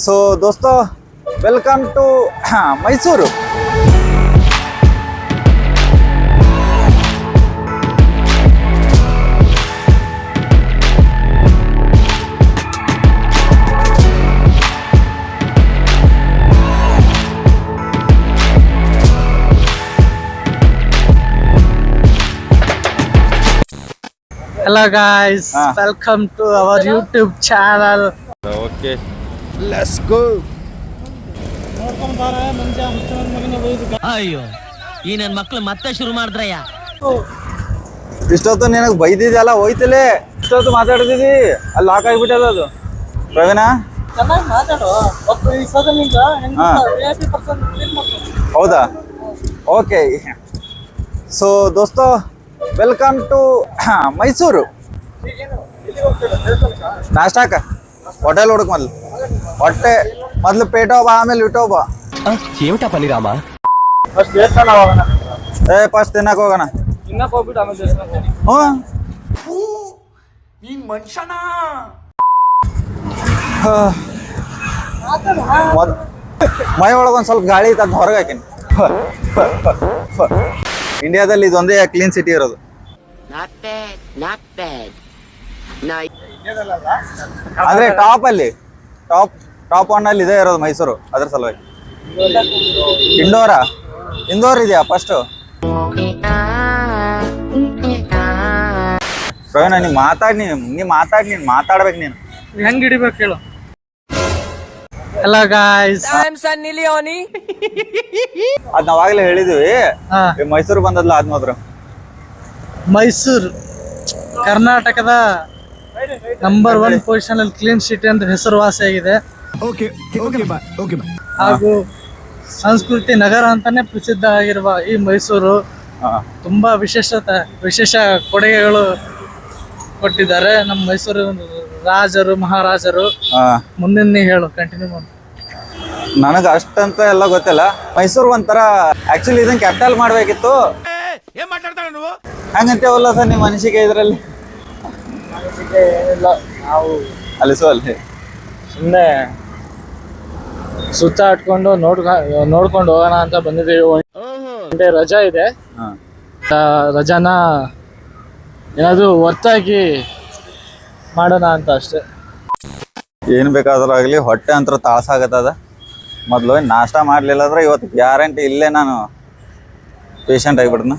सो दोस्तों welcome to Mysuru. Hello guys, welcome to our YouTube channel. Okay, let's go. ಅಯ್ಯೋ ಈ ನನ್ನ ಮಕ್ಕಳು ಮತ್ತೆ ಶುರು ಮಾಡಿದ್ರಯ್ಯ. ಇಷ್ಟೊತ್ತು ನಿನಗೆ ಬೈದಿದೆಲ್ಲ ಹೋಯ್ತಲೇ, ಇಷ್ಟೊತ್ತು ಮಾತಾಡ್ತಿದ್ದಿ ಅಲ್ಲಿ ಲಾಕ್ ಆಗಿಬಿಟ್ಟದ ಅದು. ಪ್ರವೀಣ ಹೌದಾ? ಓಕೆ, ಸೊ ದೋಸ್ತೋ ವೆಲ್ಕಮ್ ಟು ಮೈಸೂರು. ನಾಷ್ಟಾಕ ಹೋಟೆಲ್ ಹುಡುಕ್ ಮೊದ್ಲು ಪೇಟೋಬ ಆಮೇಲೆ ಇಟೋಬ. ఏమిటా పని రామా? ಫಸ್ಟ್ ತಿನ್ನಕ್ ಹೋಗೋಣ. ಮೈ ಒಳಗೊಂದ್ ಸ್ವಲ್ಪ ಗಾಳಿ ಇತ್ತು, ಅದ್ ಹೊರಗೆ ಹಾಕಿನಿ. ಇಂಡಿಯಾದಲ್ಲಿ ಇದೊಂದೇ ಕ್ಲೀನ್ ಸಿಟಿ ಇರೋದು. ಅಂದ್ರೆ ಟಾಪ್ ಅಲ್ಲಿ ಟಾಪ್ ಒನ್ ಅಲ್ಲಿ ಇದೇ ಇರೋದು ಮೈಸೂರು, ಅದ್ರ ಸಲುವಾಗಿ. ಇಂದೋರ್ ಇದೆಯಾ ಫಸ್ಟ್? ಪ್ರವೀಣ ನೀ ಮಾತಾಡ್ಬೇಕು ನೀನು. ಹೆಂಗ್ ಹಿಡಿಬೇಕು ಹೇಳು. Hello guys, ಅದ್ ನಾವಾಗ್ಲೇ ಹೇಳಿದ್ವಿ. ಮೈಸೂರು ಬಂದದ್ಲ ಅದ್ ಮಾತ್ರ. ಮೈಸೂರು ಕರ್ನಾಟಕದ ನಂಬರ್ 1 ಪೊಸಿಷನ್ ಅಲ್ಲಿ ಕ್ಲೀನ್ ಸಿಟಿ ಅಂತ ಹೆಸರುವಾಸಿಯಾಗಿದೆ. ಹಾಗೂ ಸಂಸ್ಕೃತಿ ನಗರ ಅಂತಾನೆ ಪ್ರಸಿದ್ಧ ಆಗಿರುವ ಈ ಮೈಸೂರು ತುಂಬಾ ವಿಶೇಷ ಕೊಡುಗೆಗಳು ಕೊಟ್ಟಿದ್ದಾರೆ ನಮ್ಮ ಮೈಸೂರು ರಾಜರು ಮಹಾರಾಜರು. ಮುಂದಿನ ನೀ ಹೇಳು, ಕಂಟಿನ್ಯೂ ಮಾಡು. ನನಗ ಅಷ್ಟಂತ ಎಲ್ಲ ಗೊತ್ತಿಲ್ಲ. ಮೈಸೂರು ಒಂಥರ ಆಕ್ಚುಲಿ ಇದನ್ನ ಕ್ಯಾಪಿಟಲ್ ಮಾಡ್ಬೇಕಿತ್ತು. ಹಂಗಂತೇವಲ್ಲ ಸರ್ ನಿಮ್ಮ ಅನಿಸಿಕೆ ಇದ್ರಲ್ಲಿ? ನಾವು ಅಲ್ಲಿ ಸುಮ್ಮನೆ ಸುತ್ತಾಡ್ಕೊಂಡು ನೋಡ್ಕೊಂಡು ಹೋಗೋಣ ಅಂತ ಬಂದಿದ್ದೀವಿ. ರಜಾ ಇದೆ, ರಜಾನ ಏನಾದ್ರು ಹೊತ್ತಾಗಿ ಮಾಡೋಣ ಅಂತ ಅಷ್ಟೇ. ಏನ್ ಬೇಕಾದ್ರೂ ಆಗ್ಲಿ ಹೊಟ್ಟೆ ಅಂತ ತಾಳ್ಸಾಗತ್ತದ. ಮೊದ್ಲು ನಾಷ್ಟ ಮಾಡ್ಲಿಲ್ಲ ಅಂದ್ರೆ ಇವತ್ತು ಗ್ಯಾರಂಟಿ ಇಲ್ಲೇ ನಾನು ಪೇಷಂಟ್ ಆಗಿಬಿಡ್ನ.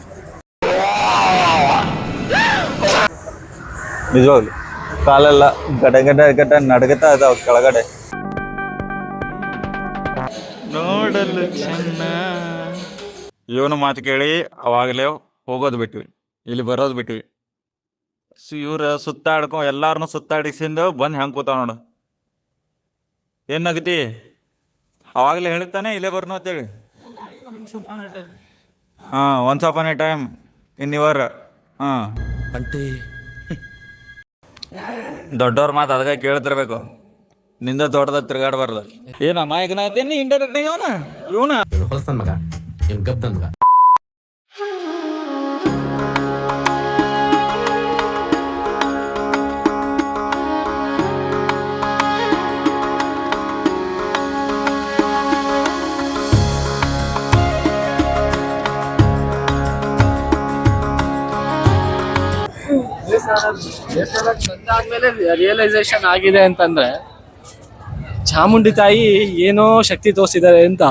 ನಿಜವಾಗ್ಲಿ ಕಾಲೆಲ್ಲ ಗಡ ನಡಗತಾ ಇದಾವ ಕೆಳಗಡೆ. ನೋಡಲು ಚೆನ್ನ. ಇವನು ಮಾತು ಕೇಳಿ ಅವಾಗಲೇ ಹೋಗೋದು ಬಿಟ್ವಿ, ಇಲ್ಲಿ ಬರೋದು ಬಿಟ್ವಿ. ಇವ್ರ ಎಲ್ಲಾರನು ಸುತ್ತಾಡಿಸಿಂದ ಬಂದು ಹೆಂಗೆ ಕೂತಾವ ನೋಡು. ಏನಾಗತಿ? ಅವಾಗಲೇ ಹೇಳ್ತಾನೆ ಇಲ್ಲೇ ಬರ್ನು ಅಂತೇಳಿ. Once upon A time in your అంటే ದೊಡ್ಡವ್ರ ಮಾತು ಅದಕ್ಕೆ ಕೇಳ್ತಿರ್ಬೇಕು. ನಿಂದ ತೋಟದಾಗ ತಿರ್ಗಾಡಬಾರ್ದು. ಏನ ಅಮಾಯಕನ ಐತೇನಿ ಇಂಡೈರೆಕ್ಟ್ ಇವನ ಹೊಲಸನ್ ಮಗ, ಏನ್ ಗಬ್ದನ್ ಮಗ. ಬಂದಾದ್ಮೇಲೆ ರಿಯಲೈಸೇಷನ್ ಆಗಿದೆ ಅಂತಂದ್ರೆ ಚಾಮುಂಡಿ ತಾಯಿ ಏನೋ ಶಕ್ತಿ ತೋರಿಸಿದ್ದಾರೆ ಅಂತ.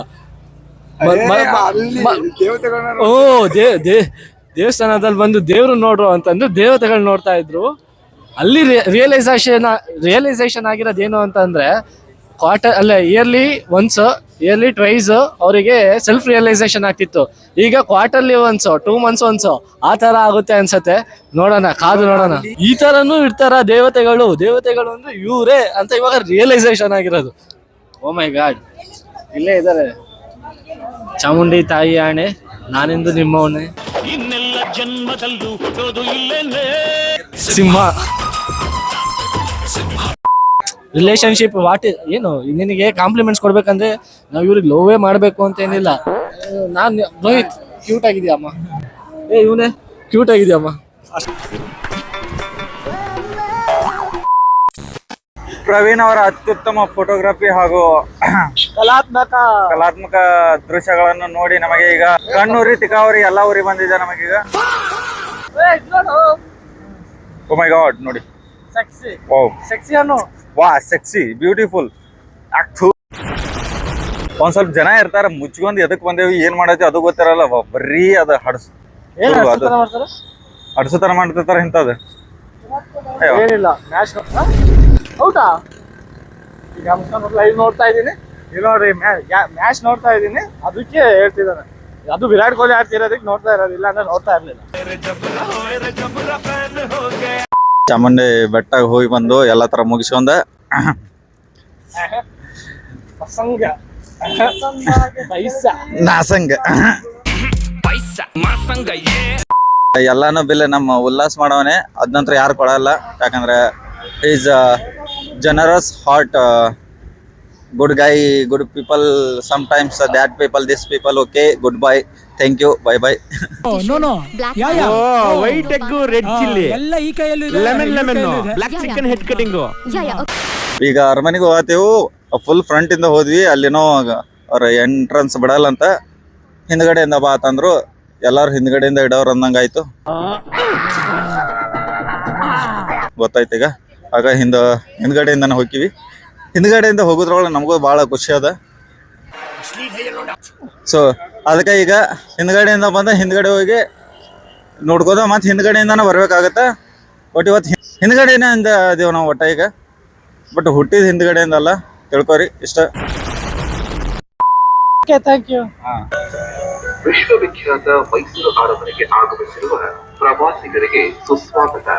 ದೇವಸ್ಥಾನದಲ್ಲಿ ಬಂದು ದೇವ್ರು ನೋಡ್ರು ಅಂತಂದ್ರೆ ದೇವತೆಗಳು ನೋಡ್ತಾ ಇದ್ರು. ಅಲ್ಲಿ ರಿಯಲೈಸೇಷನ್ ಆಗಿರೋದೇನು ಅಂತಂದ್ರೆ ಇಯರ್ಲಿ ಟ್ವೈಸ್ ಅವರಿಗೆ ಸೆಲ್ಫ್ ರಿಯಲೈಸೇಷನ್ ಆಗ್ತಿತ್ತು. ಈಗ ಕ್ವಾರ್ಟರ್ಲಿ ಒನ್ಸ್ 2 months ಒನ್ಸ್ ಆ ತರ ಆಗುತ್ತೆ ಅನ್ಸತ್ತೆ. ನೋಡೋಣ, ಕಾದು ನೋಡೋಣ. ಈ ತರನು ಇರ್ತಾರ ದೇವತೆಗಳು ಅಂದ್ರೆ ಇವ್ರೇ ಅಂತ ಇವಾಗ ರಿಯಲೈಸೇಷನ್ ಆಗಿರೋದು. ಓ ಮೈ ಗಾಡ್, ಇಲ್ಲೇ ಇದ್ದಾರೆ ಚಾಮುಂಡಿ ತಾಯಿ ಆಣೆ, ನಾನೆಂದು ನಿಮ್ಮವನೇ. ಇನ್ನೆಲ್ಲ ಜನ್ಮದಲ್ಲೂ ಸಿಂಹ ರಿಲೇಶನ್ಶಿಪ್ ಏನು ನಿನಗೆ ಕಾಂಪ್ಲಿಮೆಂಟ್ಸ್ ಕೊಡ್ಬೇಕಂದ್ರೆ ನಾವು ಇವ್ರಿಗೆ ಲೋವೇ ಮಾಡ್ಬೇಕು ಅಂತ ಏನಿಲ್ಲ. ನಾನು ರೋಹಿತ್ ಕ್ಯೂಟ್ ಆಗಿದ್ಯಮ್ಮ, ಇವನೇ ಕ್ಯೂಟ್ ಆಗಿದ್ಯಮ್ಮ. ಪ್ರವೀಣ್ ಅವರ ಅತ್ಯುತ್ತಮ ಫೋಟೋಗ್ರಫಿ ಹಾಗೂ ಕಲಾತ್ಮಕ ದೃಶ್ಯಗಳನ್ನು ನೋಡಿ ನಮಗೆ ಈಗ ಕಣ್ಣೂರಿ ತಿಕಾವರಿ ಎಲ್ಲ ಊರಿ ಬಂದಿದೆ ನಮಗೀಗ. ಓ ಮೈ ಗಾಡ್ ನೋಡಿ, ವಾ ಸೆಕ್ಸಿ ಬ್ಯೂಟಿಫುಲ್. ಒಂದ್ ಸ್ವಲ್ಪ ಜನ ಇರ್ತಾರ ಮುಚ್ಕೊಂಡ್ ಎದಕ್ ಬಂದೇವಿ ಏನ್ ಮಾಡೈತಿ ಅದು ಗೊತ್ತಿರಲ್ಲ, ಬರೀ ಅದ ಹಡ್ಸುತನ ಮಾಡ್ತಿರ್ತಾರ ಇಂಥದ್ದು. ಏನಿಲ್ಲ ಹೌದಾ, ಈಗ ಲೈವ್ ನೋಡ್ತಾ ಇದ್ದೀನಿ, ಇಲ್ಲಿ ನೋಡ್ರಿ ಮ್ಯಾಚ್ ನೋಡ್ತಾ ಇದ್ದೀನಿ, ಅದಕ್ಕೆ ಹೇಳ್ತಿದ್ದಾನೆ. ಅದು ವಿರಾಟ್ ಕೊಹ್ಲಿ ಆಡ್ತಿರೋದಕ್ಕೆ ನೋಡ್ತಾ ಇರೋದಿಲ್ಲ ಅಂದ್ರೆ ನೋಡ್ತಾ ಇರ್ಲಿಲ್ಲ. ಚಾಮುಂಡಿ ಬೆಟ್ಟಾಗ ಹೋಗಿ ಬಂದು ಎಲ್ಲಾ ತರ ಮುಗಿಸ್ಕೊಂಡ ನಾಸಂಗ ಎಲ್ಲಾನು ಬಿಲ್ ನಮ್ಮ ಉಲ್ಲಾಸ್ ಮಾಡವನೆ. ಅದ್ ನಂತರ ಯಾರು ಕೊಡಲ್ಲ, ಯಾಕಂದ್ರೆ is generous heart, good guy, good people, sometimes that people, this people. Okay, good bye, thank you, bye bye. White egg, red chilli ಎಲ್ಲ ಈ ಕೈಯಲ್ಲಿ, lemon black chicken head cutting. ಈಗ ಅರಮನೆಗೆ ಹೋಗತ್ತೇವು, ಫುಲ್ ಫ್ರಂಟ್ ಇಂದ ಹೋದ್ವಿ. ಅಲ್ಲಿನೋ ಅವ್ರ ಎಂಟ್ರನ್ಸ್ ಬಿಡಲ್ಲ ಅಂತ ಹಿಂದ್ಗಡೆಯಿಂದ ಬಾ ಅಂತಂದ್ರು. ಎಲ್ಲಾರು ಹಿಂದ್ಗಡೆಯಿಂದ ಇಡೋರು ಅಂದಂಗಾಯ್ತು, ಗೊತ್ತಾಯ್ತು ಈಗ. ಆಗ ಹಿಂದ್ಗಡೆಯಿಂದನೇ ಹೋಗಿವಿ. ಹಿಂದ್ಗಡೆಯಿಂದ ಹೋಗೋದ್ರೊಳಗೆ ನಮಗೂ ಭಾಳ ಖುಷಿ ಅದ. ಸೊ ಅದಕ್ಕೆ ಈಗ ಹಿಂದ್ಗಡೆಯಿಂದ ಬಂದ ಹಿಂದ್ಗಡೆ ಹೋಗಿ ನೋಡ್ಕೋದ ಮತ್ತೆ ಹಿಂದ್ಗಡೆಯಿಂದನೇ ಬರ್ಬೇಕಾಗತ್ತ. ಬಟ್ ಇವತ್ತು ಹಿಂದ್ಗಡೆನೇ ಅಂದ ಅದೇವು ನಾವು ಒಟ್ಟ ಈಗ, ಬಟ್ ಹುಟ್ಟಿದ ಹಿಂದ್ಗಡೆಯಿಂದ ಅಲ್ಲ, ತಿಳ್ಕೊರಿ ಇಷ್ಟ. Thank you. ವಿಶ್ವವಿಖ್ಯಾತ ಮೈಸೂರು ಅರಮನೆಗೆ ಆಗಮಿಸಿರುವ ಪ್ರವಾಸಿಗರಿಗೆ ಸುಸ್ವಾಗತ.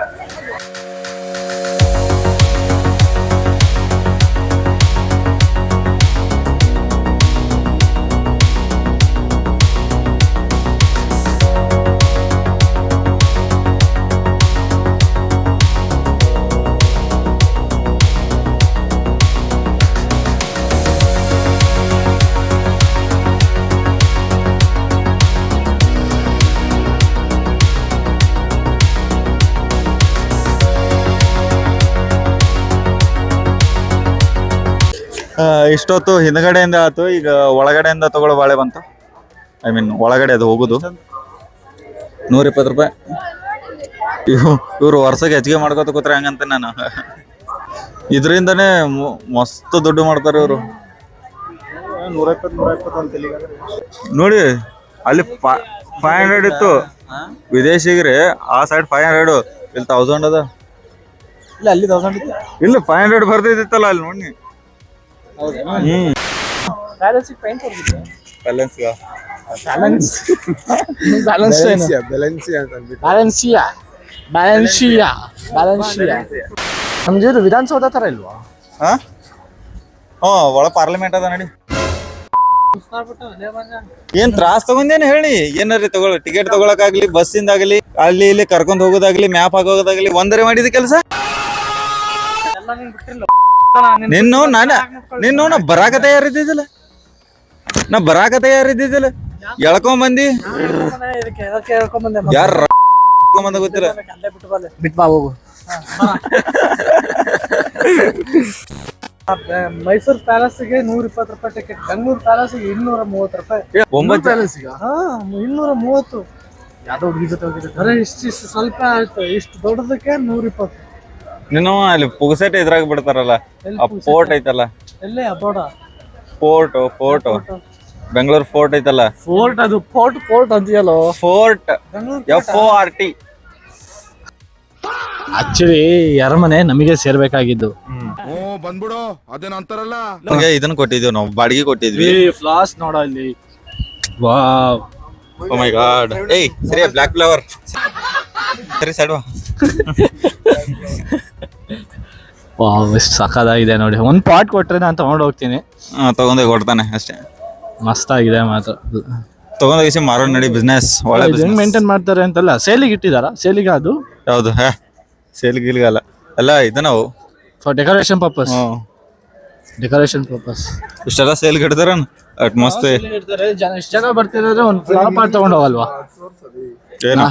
ಇಷ್ಟೊತ್ತು ಹಿಂದ್ಗಡೆಯಿಂದ ಆಯ್ತು, ಈಗ ಒಳಗಡೆಯಿಂದ ತಗೊಳ್ಳೋ ಬಾಳೆ ಬಂತು. ಐ ಮೀನ್ ಒಳಗಡೆ ಅದು ಹೋಗುದು 120 ರೂಪಾಯಿ. ಇವ್ರು ವರ್ಷಕ್ಕೆ ಹೆಚ್ಚಿಗೆ ಮಾಡ್ಕೋತ ಕೂತ್ರೆ ಹಂಗಂತ ನಾನು. ಇದರಿಂದನೇ ಮಸ್ತ್ ದುಡ್ಡು ಮಾಡ್ತಾರೆ ಇವರು. 120 ನೋಡಿ, ಅಲ್ಲಿ 500 ಇತ್ತು ವಿದೇಶಿಗ್ರೆ, ಆ ಸೈಡ್ 500, ಇಲ್ಲಿ 1000 ಅದ. ಇಲ್ಲ ಅಲ್ಲಿ 1000 ಇತ್ತು, ಇಲ್ಲ 500 ಬರ್ದಿತ್ತಲ್ಲ ಅಲ್ಲಿ ನೋಡಿ. ನಮ್ದು ವಿಧಾನಸೌಧ ತರ ಇಲ್ವಾ? ಒಳ ಪಾರ್ಲಿಮೆಂಟ್ ಅದ ನಡಿ. ಏನ್ ತ್ರಾಸ್ ತಗೊಂಡೇನು ಹೇಳಿ, ಏನಾರಿ ತಗೊಳ್ಳಿ, ಟಿಕೆಟ್ ತಗೊಳಕಾಗ್ಲಿ, ಬಸ್ಸಿಂದಾಗ್ಲಿ, ಅಲ್ಲಿ ಇಲ್ಲಿ ಕರ್ಕೊಂಡ್ ಹೋಗೋದಾಗ್ಲಿ, ಮ್ಯಾಪ್ ಹಾಕೋದಾಗ್ಲಿ, ಒಂದರೆ ಮಾಡಿದ ಕೆಲಸ. ನಿನ್ನು ನಾ ಬರಾಕ ತಯಾರಿದ್ದಿದ್ದಿಲ್ಲ, ಎಳ್ಕೊಂಡ್ ಬಂದಿ. ಯಾರ ಗೊತ್ತಿಲ್ಲ, ಬಿಟ್ಬಾ ಹೋಗು. ಮೈಸೂರು ಪ್ಯಾಲೇಸ್ಗೆ 120 ರೂಪಾಯಿ ಟಿಕೆಟ್, ಬೆಂಗಳೂರು ಪ್ಯಾಲೇಸ್ಗೆ 230 ರೂಪಾಯಿ. 9 ಪ್ಯಾಲೇಸ್ಗೆ 230. ಯಾವ್ದೋ ಹುಡುಗಿ ಜೊತೆ ಹೋಗಿದ್ದೆ, ಇಷ್ಟು ಸ್ವಲ್ಪ ಆಯ್ತು, ಇಷ್ಟು ದೊಡ್ಡದಕ್ಕೆ 120. ನೀನು ಅಲ್ಲಿ ಪುಗಸೆಟ್ ಇದ್ರಾಗ ಬಿಡ್ತಾರಲ್ಲ, ಆ ಫೋರ್ಟ್ ಐತಲ್ಲ, ಎಲ್ಲೇ ಬೋರ್ಡ, ಫೋರ್ಟ್ ಬೆಂಗಳೂರು ಫೋರ್ಟ್ ಐತಲ್ಲ, ಫೋರ್ಟ್ ಅದು ಫೋರ್ಟ್ ಅಂತೀಯಲ್ಲ, ಫೋರ್ಟ್ FORT. ಆಕ್ಚುಲಿ ಅರಮನೆ ನಮಗೆ ಸೇರ್ಬೇಕಾಗಿದ್ದು. ಬಂದ್ಬಿಡು, ಅದೇನ ಅಂತಾರಲ್ಲ, ಇದನ್ನ ಕೊಟ್ಟಿದ್ವಿ ನಾವು, ಬಾಡಿಗೆ ಕೊಟ್ಟಿದ್ವಿ. ಫ್ಲಾಸ್ ನೋಡೋ ಇಲ್ಲಿ, ವಾವ್, ಓ ಮೈ ಗಾಡ್. ಏಯ್ ಸರಿ, ಬ್ಲಾಕ್ ಫ್ಲವರ್ ಸರಿ ಸೈಡ್ ಬಾ. ವಾವ್, ಎಷ್ಟು ಸಖತ್ತಾಗಿದೆ ನೋಡಿ. ಒಂದು ಪಾಟ್ ಕೊಟ್ರೆ ನಾನು ತಗೊಂಡು ಹೋಗ್ತೀನಿ. ತಗೊಂಡೋಗಿ ಕೊಡ್ತಾನೆ ಅಷ್ಟೇ, ಮಸ್ತ್ ಆಗಿದೆ ಮಾತ್ರ. ತಗೊಂಡೋಗಿ ಮಾರೋ ನಡಿ, ಬಿಸ್ನೆಸ್ ಒಳ್ಳೆ ಹೆಂಗ್ ಮೇಂಟೈನ್ ಮಾಡ್ತಾರೆ ಅಂತಲ್ಲ. ಸೇಲಿಗೆ ಇಟ್ಟಿದಾರ? ಸೇಲಿಗೆ ಅದು ಯಾವ್ದು? ಸೇಲ್ಗಿಲ್ಗಲ್ಲ ಎಲ್ಲ ಇದು ನಾವು ಫಾರ್ ಡೆಕೋರೇಷನ್ ಪರ್ಪಸ್. ಇಷ್ಟೆಲ್ಲ ಸೇಲ್ಗೆ ಇಡ್ತಾರ ಅಟ್ ಮಸ್ತ್. ಎಷ್ಟು ಜನ ಬರ್ತಿದ್ರೆ ಒಂದು ಫ್ಲವರ್ ಪಾಟ್ ತಗೊಂಡು ಹೋಗಲ್ವಾ? ಏನ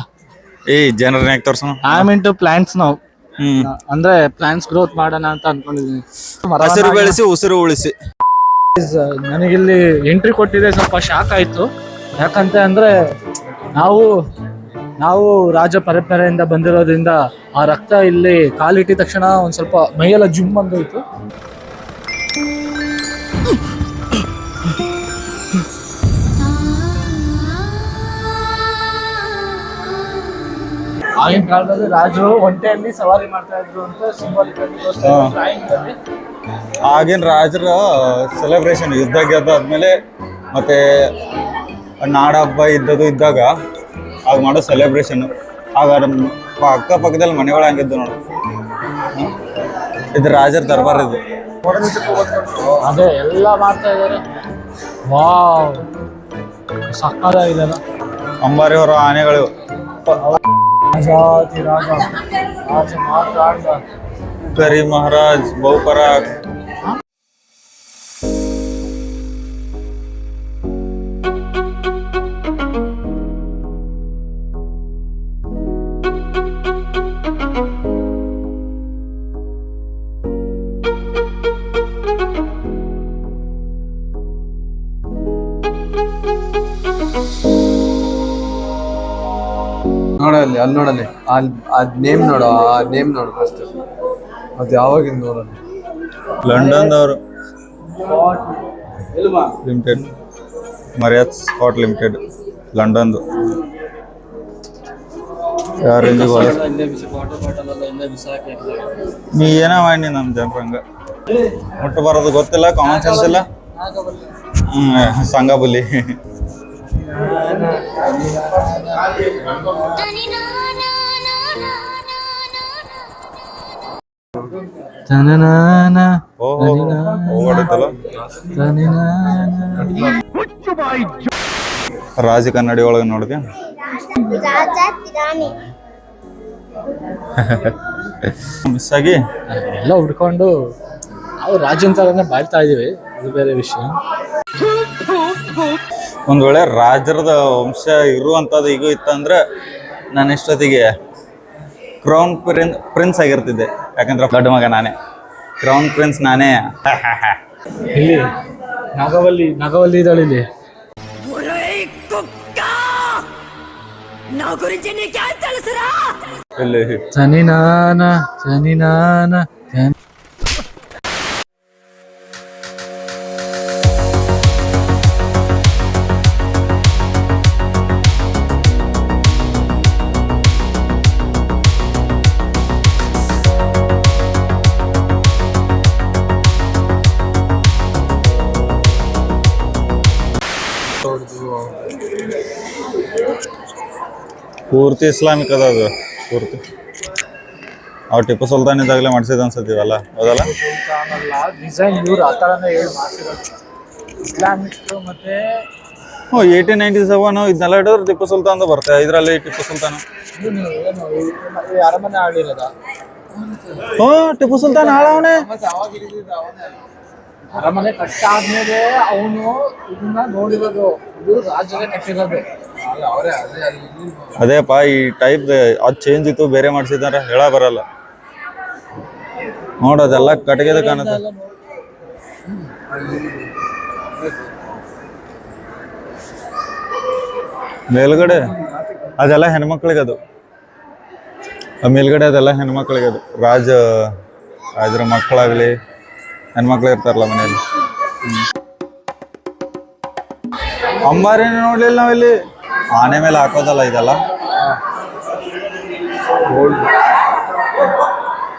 ಈ ಜನರನ್ನ ಯಾಕೆ ತೋರ್ಸೋಣ? ಐ ಆಮ್ ಇಂಟು ಪ್ಲಾಂಟ್ಸ್ ನಾವು. ಅಂದ್ರೆ ಪ್ಲಾಂಟ್ಸ್ ಗ್ರೋತ್ ಮಾಡೋಣ ಅಂತ ಅನ್ಕೊಂಡಿದೀನಿ. ಹಸಿರು ಬೆಳೆಸಿ ಉಸಿರು ಉಳಿಸಿ. ನನಗಿಲ್ಲಿ ಎಂಟ್ರಿ ಕೊಟ್ಟಿದೆ ಸ್ವಲ್ಪ ಶಾಕ್ ಆಯ್ತು. ಯಾಕಂತ ಅಂದ್ರೆ ನಾವು ರಾಜ ಪರಂಪರೆಯಿಂದ ಬಂದಿರೋದ್ರಿಂದ ಆ ರಕ್ತ ಇಲ್ಲಿ ಕಾಲಿಟ್ಟಿದ ತಕ್ಷಣ ಒಂದ್ ಸ್ವಲ್ಪ ಮೈಯೆಲ್ಲ ಜುಮ್ ಬಂದೋಯ್ತು. ಆಗಿನ ಕಾಲದಲ್ಲಿ ರಾಜರು ಒಂಟೆಯಲ್ಲಿ ಸವಾರಿ ಮಾಡ್ತಾ ಇದ್ರು ಅಂತ ಸಿಂಬಾಲಿಕ್ ಆಗಿ ಆಗಿನ ರಾಜರ ಸೆಲೆಬ್ರೇಷನ್ ಯುದ್ಧ ಗೆದ್ದಾದ್ಮೇಲೆ ಮತ್ತೆ ನಾಡ ಹಬ್ಬ ಇದ್ದಾಗ ಆಗ ಮಾಡೋ ಸೆಲೆಬ್ರೇಷನ್. ಆಗ ಅಕ್ಕಪಕ್ಕದಲ್ಲಿ ಮನೆಗಳು ಹಂಗಿದ್ದು ನೋಡು. ಇದು ರಾಜರ ದರ್ಬಾರ್ ಇದು. ಅದೇ ಎಲ್ಲ ಮಾಡ್ತಾ ಇದಾರೆ. ವಾವ್, ಸಕ್ಕತ್ತಾಗಿದೆಲ್ಲ. ಅಂಬಾರಿ ಹೊರ ಆನೆಗಳು. ರಾಜಾತಿ ರಾಜ ಮಾತಾಡ ಕರಿ ಮಹಾರಾಜ್ ಬಹುಪರಾಕ್. ನೋಡಲ್ಲಿ ಅಲ್ಲಿ ನೋಡಲ್ಲಿ ಅದ್ ನೇಮ್ ನೋಡು, ಆ ನೇಮ್ ನೋಡು ಫಸ್ಟ್. ಅದು ಯಾವಾಗಿಂದ ನೋಡಲ್ಲಿ. ಲಂಡನ್ ದವರು ಲಿಮಿಟೆಡ್, ಮರಿಯತ್ ಸ್ಕಾಟ್ ಲಿಮಿಟೆಡ್, ಲಂಡನ್ದು. ನೀ ಏನ ಮಾಡಿ ನಮ್ ಜನರಂಗ ಮುಟ್ಟು ಬರೋದು ಗೊತ್ತಿಲ್ಲ, ಕಾಮನ್ ಸೆನ್ಸ್ ಇಲ್ಲ. ಸಂಘ ಬುಲಿ. ರಾಜ ಕನ್ನಡಿ ಒಳಗೆ ನೋಡಿದ್ಯಾ? ಮಿಸ್ ಆಗಿ ಎಲ್ಲ ಹುಡ್ಕೊಂಡು ನಾವು ರಾಜನ್ ತರನೇ ಬಾಳ್ತಾ ಇದೀವಿ. ಇದು ಬೇರೆ ವಿಷಯ. ಒಂದ್ ವೇಳೆ ರಾಜರದ ವಂಶ ಇರುವಂತದ್ದು ಈಗ ಇತ್ತಂದ್ರೆ ನಾನು ಇಷ್ಟೊತ್ತಿಗೆ ಕ್ರೌನ್ ಪ್ರಿನ್ಸ್ ಆಗಿರ್ತಿದ್ದೆ. ಯಾಕಂದ್ರೆ ದೊಡ್ಡ ಮಗ ನಾನೇ, ಕ್ರೌನ್ ಪ್ರಿನ್ಸ್ ನಾನೇ. ಇಲ್ಲಿ ನಾಗವಲ್ಲಿ ಇದ್ದಾಳೆ ಇಲ್ಲಿ. ಇಲ್ಲಿ ತನಿನಾನ ಪೂರ್ತಿ ಇಸ್ಲಾಮಿಕ್ ಅದ ಅದು. ಪೂರ್ತಿ ಅವ್ರು ಟಿಪ್ಪು ಸುಲ್ತಾನ್ ಇದ್ದಾಗಲೇ ಮಾಡಿಸಿದ ಅನ್ಸತ್ತೀವಲ್ಲ, ಹೌದಲ್ಲ? ಡಿಸೈನ್ ಇವ್ರು ಆ ಥರನೇ ಹೇಳಿ ಮಾಡಿಸಿರೋದು. ಇಸ್ಲಾಮಿಕ್ ಮತ್ತೆ 1897 ಇದನ್ನೆಲ್ಲ ಹಿಡಿದ್ರೆ ಟಿಪ್ಪು ಸುಲ್ತಾನ್ ಬರುತ್ತೆ. ಇದರಲ್ಲಿ ಟಿಪ್ಪು ಸುಲ್ತಾನ್ ಅರಮನೆ ಆಳಿರೋದ. ಟಿಪ್ಪು ಸುಲ್ತಾನ್ ಆಳವನೇ. ಅರಮನೆ ಕಟ್ಟಾದ್ಮೇಲೆ ಅವನು ಇದನ್ನ ನೋಡಿರೋದು. ಇದು ರಾಜನೇ ಕಟ್ಟಿರೋದು. ಅದೇಪ್ಪ, ಈ ಟೈಪ್ ಅದು ಚೇಂಜ್ ಇತ್ತು, ಬೇರೆ ಮಾಡಿಸಿದಾರ ಹೇಳ ಬರಲ್ಲ. ನೋಡೋದೆಲ್ಲ ಕಟ್ಟಿಗೆದ ಕಾಣುತ್ತೆ. ಮೇಲ್ಗಡೆ ಅದೆಲ್ಲ ಹೆಣ್ಮಕ್ಳಿಗೆ, ಅದು ಮೇಲ್ಗಡೆ ಅದೆಲ್ಲ ಹೆಣ್ಮಕ್ಳಿಗೆ. ಅದು ರಾಜರ ಮಕ್ಕಳಾಗ್ಲಿ ಹೆಣ್ಮಕ್ಳು ಇರ್ತಾರಲ್ಲ ಮನೆಯಲ್ಲಿ. ಅಂಬಾರಿನ ನೋಡ್ಲಿಲ್ಲ ನಾವಿಲ್ಲಿ. ಆನೆ ಮೇಲೆ ಹಾಕೋದಲ್ಲ ಇದೆಲ್ಲ.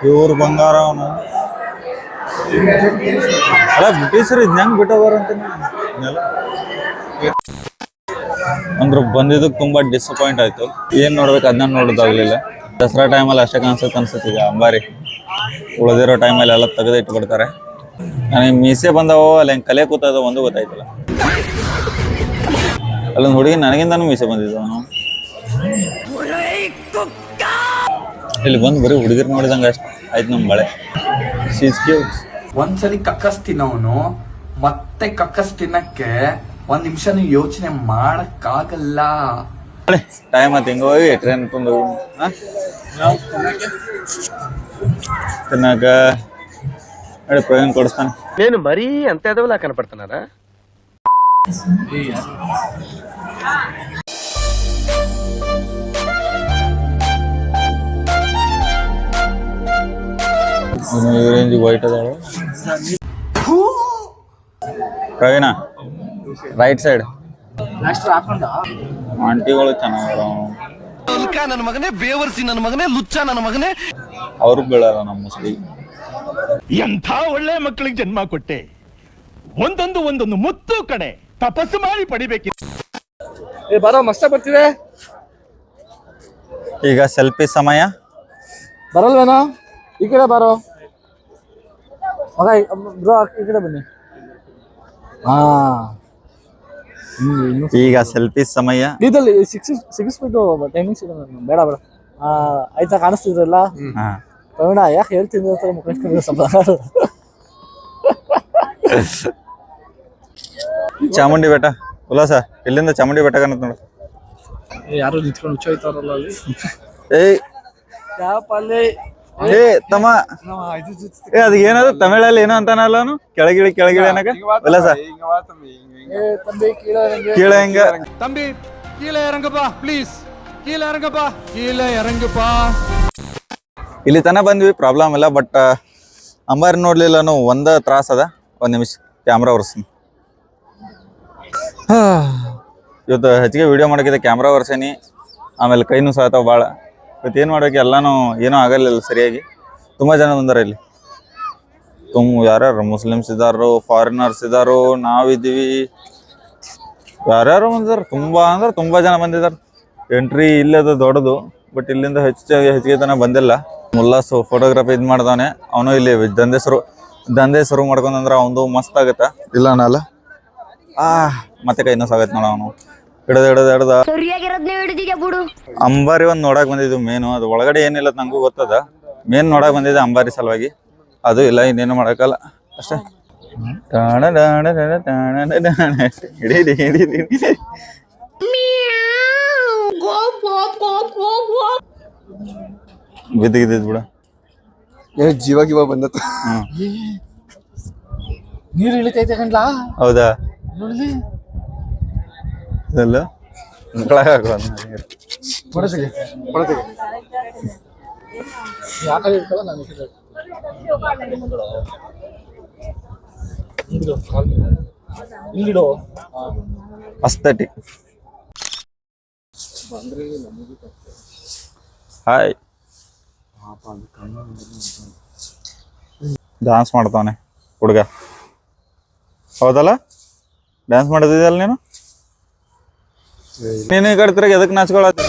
ಇವ್ರ ಬಂಗಾರ ಅವನು ಅಲ್ಲ. ಬ್ರಿಟಿಷರು ಇದ್ ಹೆಂಗ್ ಬಿಟ್ಟೋಗಾರಂತ ಅಂದ್ರೆ ಬಂದಿದ್ದಕ್ಕೆ ತುಂಬಾ ಡಿಸಪಾಯಿಂಟ್ ಆಯ್ತು. ಏನ್ ನೋಡ್ಬೇಕು ಅದನ್ನ ನೋಡೋದಾಗ್ಲಿಲ್ಲ. ದಸರಾ ಟೈಮಲ್ಲಿ ಅಷ್ಟೇ ಅನ್ಸುತ್ತೀಗ ಅಂಬಾರಿ. ಉಳಿದಿರೋ ಟೈಮಲ್ಲಿ ಎಲ್ಲ ತೆಗೆದು ಇಟ್ಬಿಡ್ತಾರೆ. ನನಗೆ ಮೀಸೆ ಬಂದವೋ ಅಲ್ಲಿ ಹೆಂಗೆ ಕಲೆ ಕೂತದ ಒಂದು ಗೊತ್ತಾಯ್ತಲ್ಲ. ಅಲ್ಲೊಂದು ಹುಡುಗಿ ನನಗಿಂತಾನು ಮೀಸೆ ಬಂದಿದ್ದ. ಅವನು ಇಲ್ಲಿ ಬಂದು ಬರೀ ಹುಡುಗಿರ್ ನೋಡಿದಂಗ ಅಷ್ಟ ಆಯ್ತು ನಮ್ ಬಳೆ. ಒಂದ್ಸಲಿ ಕಕ್ಕಸ್ ತಿನ್ನೋನು ಮತ್ತೆ ಕಕ್ಕಸ್ ತಿನ್ನಕ್ಕೆ 1 ನಿಮಿಷ ಯೋಚನೆ ಮಾಡಕ್ಕಾಗಲ್ಲ. ಟೈಮ್ ಆಯ್ತು, ಹಿಂಗ ಹೋಗಿ ಟ್ರೈನ್ ತಂದು ತಿನ್ನಾಕ ನೋಡಿ ಪ್ರವೀಣ್ ಕೊಡಿಸ್ತಾನೆ. నేను మరీ అంత ఎదవలా కనపడుతున్నారా? ಈ ರೇಂಜ್ ವೈಟ್ ಅದಾಳು. ಪ್ರವೀಣ ರೈಟ್ ಸೈಡ್ ಆಂಟಿಗಳು ಚೆನ್ನಾಗ ನನ್ನ ಮಗನೇ ಬೇವರ್ಸಿ ನನ್ನ ಮಗನೇ ಲುಚ್ಚ ನನ್ನ ಮಗನೇ. ಅವ್ರು ಬೀಳಲ್ಲ ನಮ್ಮ ಮುಸ್ಲಿ. ಎಂಥ ಒಳ್ಳೆ ಮಕ್ಕಳಿಗೆ ಜನ್ಮ ಕೊಟ್ಟೆ. ಒಂದೊಂದು ಮುತ್ತು ಕಡೆ ತಪಸ್ಸು ಮಾಡಿ ಪಡಿಬೇಕಿತ್ತು. ಬರೋ ಮಸ್ತ ಬರ್ತಿದೆ. ಈಗ ಸೆಲ್ಫಿ ಸಮಯ. ಬರಲ್ವೇನೋ? ಈ ಕಡೆ ಬರೋ ಮಗ, ಬ್ರೋ ಈ ಕಡೆ ಬನ್ನಿ. ಹಾ ಈಗ ಸೆಲ್ಫಿ ಸಮಯ. ಇದಲ್ಲಿ ಸಿಗಿಸ್ಬಿಟ್ಟು ಟೈಮಿಂಗ್ಸ್ ಬೇಡ ಬೇಡ. ಆಯ್ತಾ, ಕಾಣಿಸ್ತಿದ್ರಲ್ಲ ಹಾ ಪ್ರವೀಣ, ಯಾಕೆ ಹೇಳ್ತಿದ್ರು ಹತ್ರ ಮುಖಂಡ್ ಸ್ವಲ್ಪ. ಚಾಮುಂಡಿ ಬೆಟ್ಟ ಉಲ್ಲಾಸ. ಇಲ್ಲಿಂದ ಚಾಮುಂಡಿ ಬೆಟ್ಟ ಕಾಣುತ್ತೆ ನೋಡು. ಯಾರು ನಿಂತ್ಕೊಂಡು ಹುಚ್ಚೋಯ್ತಾರಲ್ಲ ಅಲ್ಲಿ. ಏಯ್ ಏ ತಮ್ಮ, ಏ ಅದ್ ಏನದು ತಮಿಳಲ್ಲಿ ಏನೋ ಅಂತಾನಲ್ಲ ಅವನು, ಕೆಳಗಿಳಿ ಅನ್ನಕ ಉಲ್ಲಾಸ. ಕೀಳ ಹೆಂಗ ತಂಬಿ ಕೀழே இறங்குப்பா ಪ್ಲೀಸ್, ಕೀழே இறங்குப்பா, கீழே இறங்குப்பா. ಇಲ್ಲಿ ತನ ಬಂದ್ವಿ, ಪ್ರಾಬ್ಲಮ್ ಇಲ್ಲ. ಬಟ್ ಅಂಬಾರಿ ನೋಡ್ಲಿಲ್ಲ ಅನ್ನೋ ಒಂದ ತ್ರಾಸ ಅದ. ಒಂದ್ ನಿಮಿಷ ಕ್ಯಾಮ್ರಾ ಒರೆಸ್ತೀನಿ. ಇವತ್ತು ಹೆಚ್ಚಿಗೆ ವಿಡಿಯೋ ಮಾಡಕ್ಕಿದೆ, ಕ್ಯಾಮ್ರಾ ಒರೆಸೇನಿ. ಆಮೇಲೆ ಕೈನೂ ಸಾತಾವ ಭಾಳ. ಇವತ್ತು ಏನು ಮಾಡೋಕೆ ಎಲ್ಲಾನು ಏನೂ ಆಗಲಿಲ್ಲ ಸರಿಯಾಗಿ. ತುಂಬ ಜನ ಬಂದಾರ ಇಲ್ಲಿ. ಯಾರ್ಯಾರು ಮುಸ್ಲಿಮ್ಸ್ ಇದ್ದಾರು, ಫಾರಿನರ್ಸ್ ಇದ್ದಾರು, ನಾವಿದ್ದೀವಿ, ಯಾರ್ಯಾರು ಬಂದಿದ್ದಾರೆ. ತುಂಬ ಜನ ಬಂದಿದ್ದಾರೆ. ಎಂಟ್ರಿ ಇಲ್ಲದ ದೊಡ್ಡದು, ಬಟ್ ಇಲ್ಲಿಂದ ಹೆಚ್ಚಿಗೆ ತನಕ ಬಂದಿಲ್ಲ. ಮುಲ್ಲಾಸು ಫೋಟೋಗ್ರಫಿ ಇದು ಮಾಡ್ದವನೆ. ಅವನು ಇಲ್ಲಿ ದಂಧೆ ಶುರು ಮಾಡ್ಕೊಂಡ್ರೆ ಅವನು ಮಸ್ತ್ ಆಗತ್ತ. ಇಲ್ಲ ಅನ್ನಲ್ಲ. ಮತ್ತೆ ಕೈನೂ ಸಾಗತ್ತೆ ನೋಡ. ಅವನು ಹಿಡ್ದ ಅಂಬಾರಿ ಒಂದ್ ನೋಡಕ್ ಬಂದಿದ್ವು ಮೇನು. ಅದು ಒಳಗಡೆ ಏನಿಲ್ಲ ನಂಗೂ ಗೊತ್ತದ. ಮೇನ್ ನೋಡಕ್ ಬಂದಿದ್ದೆ ಅಂಬಾರಿ ಸಲುವಾಗಿ. ಅದು ಇಲ್ಲ, ಇನ್ನೇನು ಮಾಡಕ್ಕಲ್ಲ ಅಷ್ಟೇ. ಬಿದ್ದಿದ್ದ ಬಿಡ. ಜೀವ ಬಂದತ್ತು. ನೀರು ಇಳಿತೈತೆ ಕಣ್ಲಾ. ಹೌದಾ? ನೋಡ್ಲಿ ಇದೆಲ್ಲ ಯಾಕಡೆ ಇರ್ತಾವ ನಾನು ಇಲ್ಲಿಡೋ. ಅಸ್ಥೆಟಿಕ್. ಹಾಯ್. ಡ್ಯಾನ್ಸ್ ಮಾಡ್ತಾವನೆ ಹುಡುಗ. ಹೌದಲ್ಲ? ಡ್ಯಾನ್ಸ್ ಮಾಡೋದಿದೆಯಲ್ಲ ನೀನು. ನೀನು ಈ ಕಡೆ ತಿರುಗಿ ಎದಕ್ಕೆ ನಾಚ್ಕೊಳತ್ತಿ?